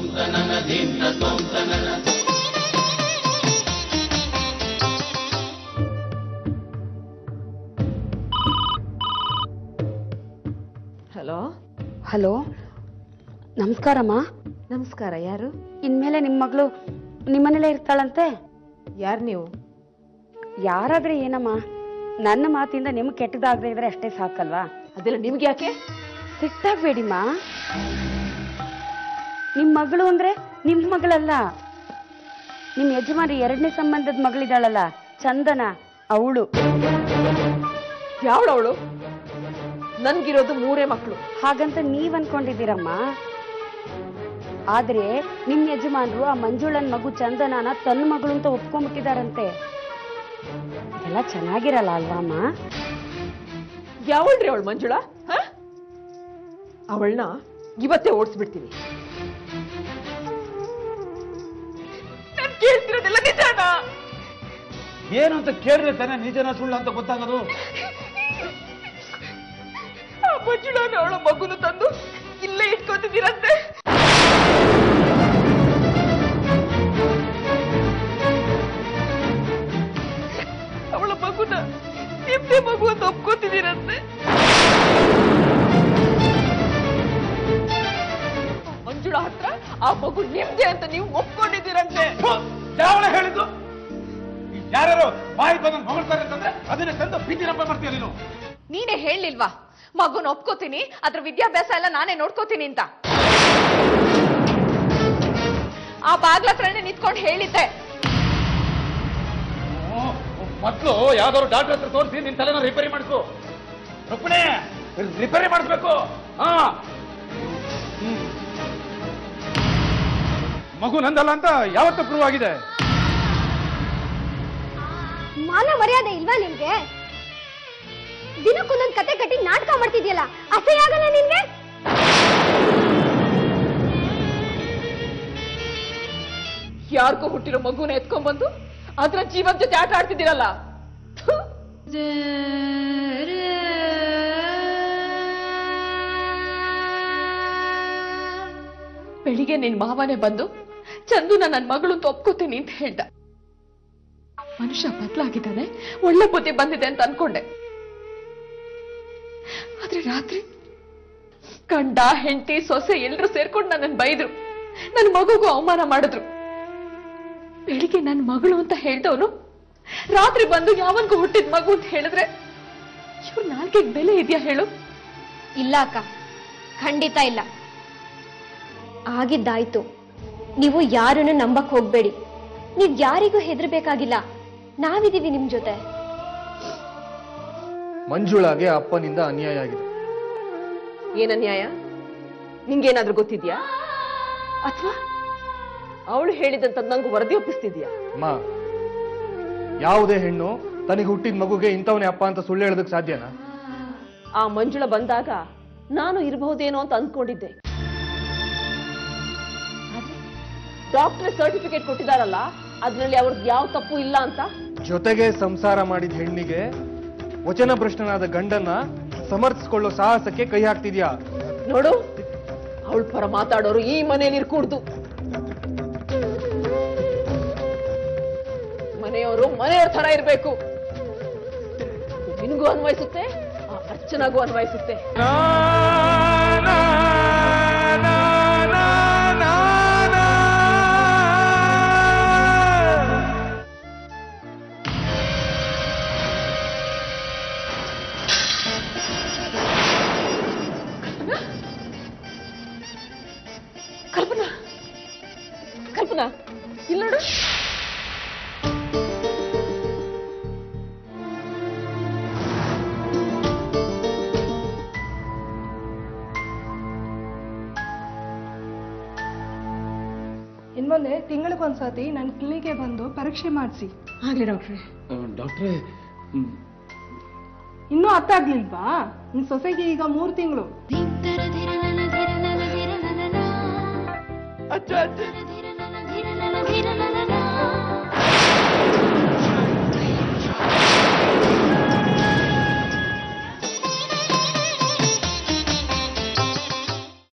Hello hello, ನಮಸ್ಕಾರಮ್ಮ. ನಮಸ್ಕಾರ. ಯಾರು? ಇನ್ಮೇಲೆ ನಿಮ್ಮ ಮಗಳು ನಿಮ್ಮನೇಲೇ ಇರ್ತಾಳಂತೆ. ಯಾರು ನೀವು? ಯಾರಾದ್ರೆ ಏನಮ್ಮ, ನನ್ನ ಮಾತಿಂದ ನಿಮ್ಗೆ ಕೆಟ್ಟದಾಗದೆ ಇದ್ರೆ ಅಷ್ಟೇ ಸಾಕಲ್ವಾ? ಅದೆಲ್ಲ ನಿಮ್ಗೆ ಯಾಕೆ? ಸಿಟ್ಟಾಗಬೇಡಿಮ್ಮ. ನಿಮ್ಮ ಮಗಳು ಅಂದ್ರೆ ನಿಮ್ಮ ಮಗಳಲ್ಲ, ನಿಮ್ಮ ಯಜಮಾನಿ ಎರಡನೇ ಸಂಬಂಧದ ಮಗಳಿದ್ದಾಳಲ್ಲ ಚಂದನ, ಅವಳು. ಯಾವಳವಳು? ನನ್ಗಿರೋದು 3 ಮಕ್ಕಳು. ಹಾಗಂತ ನೀವ್ ಅನ್ಕೊಂಡಿದ್ದೀರಮ್ಮ. ಆದ್ರೆ ನಿಮ್ ಯಜಮಾನ್ರು ಆ ಮಂಜುಳನ್ ಮಗು ಚಂದನನ ತನ್ನ ಮಗಳು ಅಂತ ಒಪ್ಕೊಂಡ್ಬಿಟ್ಟಿದಾರಂತೆ. ಇದೆಲ್ಲ ಚೆನ್ನಾಗಿರಲ್ಲ ಅಲ್ವಾ ಅಮ್ಮ? ಯಾವಳ್ರಿ ಅವಳು ಮಂಜುಳಾ? ಅವಳನ್ನ ಇವತ್ತೇ ಓಡಿಸ್ಬಿಡ್ತೀನಿ. ಕೇಳ್ತಿರೋದೆಲ್ಲ ನಿಜಾನ? ಏನು ಅಂತ ಕೇಳಿದ್ರೆ ತಾನೇ ನಿಜನ ಸುಳ್ಳು ಅಂತ ಗೊತ್ತಾಗೋದು. ಆ ಮಂಜುಳಾನ ಅವಳ ಮಗುನು ತಂದು ಇಲ್ಲೇ ಇಟ್ಕೊತಿದ್ದೀರಂತೆ. ಅವಳ ಮಗುನ ನಿಮ್ದೇ ಮಗು ಅಂತ ಒಪ್ಕೋತಿದ್ದೀರಂತೆ. ಮಂಜುಳ ಹತ್ರ ಆ ಮಗು ನಿಮ್ದೇ ಅಂತ ನೀವು ಒಪ್ಕೊಂಡಿದ್ದೀರಂತೆ. ಯಾವಳ ಹೇಳಿದ್ದು? ಯಾರು ಬಾಯಿ ಬಂದು ಹೊಗಳ್ತಾರೆ ಅಂತಂದ್ರೆ ಅದನ್ನ ತಂದು ಪ್ರೀತಿನಪ್ಪ ಮಾಡ್ತೀಯ ನೀನು? ನೀನೇ ಹೇಳಲಿಲ್ವಾ ಮಗುನ ಒಪ್ಕೋತೀನಿ, ಅದ್ರ ವಿದ್ಯಾಭ್ಯಾಸ ಎಲ್ಲ ನಾನೇ ನೋಡ್ಕೋತೀನಿ ಅಂತ? ಆ ಬಾಗ್ಲ ಹತ್ರನೇ ನಿಂತ್ಕೊಂಡು ಹೇಳಿದ್ದೆ. ಮೊದ್ಲು ಯಾವ್ದಾದ್ರು ಡಾಕ್ಟರ್ ಹತ್ರ ತೋರಿಸಿ ನಿನ್ ತಲೆನ ರಿಪೇರಿ ಮಾಡಿಸು. ರುಕ್ಮಿಣಿ, ರಿಪೇರಿ ಮಾಡಿಸ್ಬೇಕು. ಮಗು ನಂದಲ್ಲ ಅಂತ ಯಾವತ್ತೂ ಪ್ರೂವ್ ಆಗಿದೆ. ಮಾನ ಮರ್ಯಾದೆ ಇಲ್ವಾ ನಿಮ್ಗೆ? ದಿನಕ್ಕೊಂದೊಂದು ಕತೆ ಕಟ್ಟಿ ನಾಟಕ ಮಾಡ್ತಿದ್ಯಲ್ಲ, ಅಸಹ್ಯ ಆಗಲ್ಲ ನಿನ್ಗೆ? ಯಾರಿಗೂ ಹುಟ್ಟಿರೋ ಮಗುನ ಎತ್ಕೊಂಡ್ಬಂದು ಅದ್ರ ಜೀವದ ಜೊತೆ ಆಟ ಆಡ್ತಿದ್ದೀರಲ್ಲ. ಬೆಳಿಗ್ಗೆ ನಿನ್ ಮಾವನೇ ಬಂದು ಚಂದುನ ನನ್ನ ಮಗಳು ಅಂತ ಒಪ್ಕೋತೀನಿ ಅಂತ ಹೇಳ್ದ. ಮನುಷ್ಯ ಬದಲಾಗಿದ್ದಾನೆ, ಒಳ್ಳೆ ಬುದ್ಧಿ ಬಂದಿದೆ ಅಂತ ಅನ್ಕೊಂಡೆ. ಆದ್ರೆ ರಾತ್ರಿ ಗಂಡ ಹೆಂಡತಿ ಸೊಸೆ ಎಲ್ರು ಸೇರ್ಕೊಂಡು ನನ್ನನ್ನು ಬೈದ್ರು, ನನ್ನ ಮಗುಗೂ ಅವಮಾನ ಮಾಡಿದ್ರು. ಬೆಳಿಗ್ಗೆ ನನ್ನ ಮಗಳು ಅಂತ ಹೇಳ್ದವನು ರಾತ್ರಿ ಬಂದು ಯಾವನ್ಗೂ ಹುಟ್ಟಿದ ಮಗು ಅಂತ ಹೇಳಿದ್ರೆ ಇವ್ರ ನಾಲ್ಕೆಗೆ ಬೆಲೆ ಇದೆಯಾ ಹೇಳು? ಇಲ್ಲ ಅಕ್ಕ, ಖಂಡಿತ ಇಲ್ಲ. ಆಗಿದ್ದಾಯ್ತು. ನೀವು ಯಾರನ್ನು ನಂಬಕ್ ಹೋಗ್ಬೇಡಿ. ನೀವ್ ಯಾರಿಗೂ ಹೆದರ್ಬೇಕಾಗಿಲ್ಲ, ನಾವಿದೀವಿ ನಿಮ್ ಜೊತೆ. ಮಂಜುಳಾಗೆ ಅಪ್ಪನಿಂದ ಅನ್ಯಾಯ ಆಗಿದೆ. ಏನನ್ಯಾಯ? ನಿಂಗೇನಾದ್ರೂ ಗೊತ್ತಿದ್ಯಾ? ಅಥವಾ ಅವಳು ಹೇಳಿದಂತ ನಂಗೂ ವರದಿ ಒಪ್ಪಿಸ್ತಿದ್ಯಾ? ಅಮ್ಮ, ಯಾವುದೇ ಹೆಣ್ಣು ತನಗೆ ಹುಟ್ಟಿದ ಮಗುಗೆ ಇಂಥವನೇ ಅಪ್ಪ ಅಂತ ಸುಳ್ಳು ಹೇಳೋದಕ್ಕೆ ಸಾಧ್ಯನಾ? ಆ ಮಂಜುಳ ಬಂದಾಗ ನಾನು ಇರಬಹುದೇನೋ ಅಂತ ಅಂದ್ಕೊಂಡಿದ್ದೆ. ಡಾಕ್ಟರ್ ಸರ್ಟಿಫಿಕೇಟ್ ಕೊಟ್ಟಿದಾರಲ್ಲ, ಅದ್ರಲ್ಲಿ ಅವ್ರದ್ದು ಯಾವ ತಪ್ಪು ಇಲ್ಲ ಅಂತ. ಜೊತೆಗೆ ಸಂಸಾರ ಮಾಡಿದ ಹೆಣ್ಣಿಗೆ ವಚನ ಭ್ರಷ್ಟನಾದ ಗಂಡನ್ನ ಸಮರ್ಥಿಸಿಕೊಳ್ಳೋ ಸಾಹಸಕ್ಕೆ ಕೈ ಹಾಕ್ತಿದ್ಯಾ? ನೋಡು, ಅವಳ ಪರ ಮಾತಾಡೋರು ಈ ಮನೇಲಿ ಇರ್ಕೂಡ್ದು. ಮನೆಯವರು ಮನೆಯವ್ರ ತರ ಇರ್ಬೇಕು. ನಿನಗೂ ಅನ್ವಯಿಸುತ್ತೆ, ಆ ಅರ್ಚನಾಗೂ ಅನ್ವಯಿಸುತ್ತೆ. ಕಲ್ಪನಾ, ಕಲ್ಪನಾ, ಇಲ್ಲ ನೋಡು. ಇನ್ಮುಂದೆ ತಿಂಗಳಿಗೊಂದ್ಸತಿ ನನ್ನ ಕ್ಲಿನಿಕ್ಗೆ ಬಂದು ಪರೀಕ್ಷೆ ಮಾಡಿಸಿ. ಆಗ್ಲಿ ಡಾಕ್ಟ್ರೆ. ಡಾಕ್ಟ್ರೇ, ಇನ್ನೂ ಅರ್ಥ ಆಗ್ಲಿಲ್ವಾ? ನಿನ್ ಸೊಸೆಗೆ ಈಗ 3 ತಿಂಗಳು. ಅಜ್ಜ ಅಜ್ಜಿ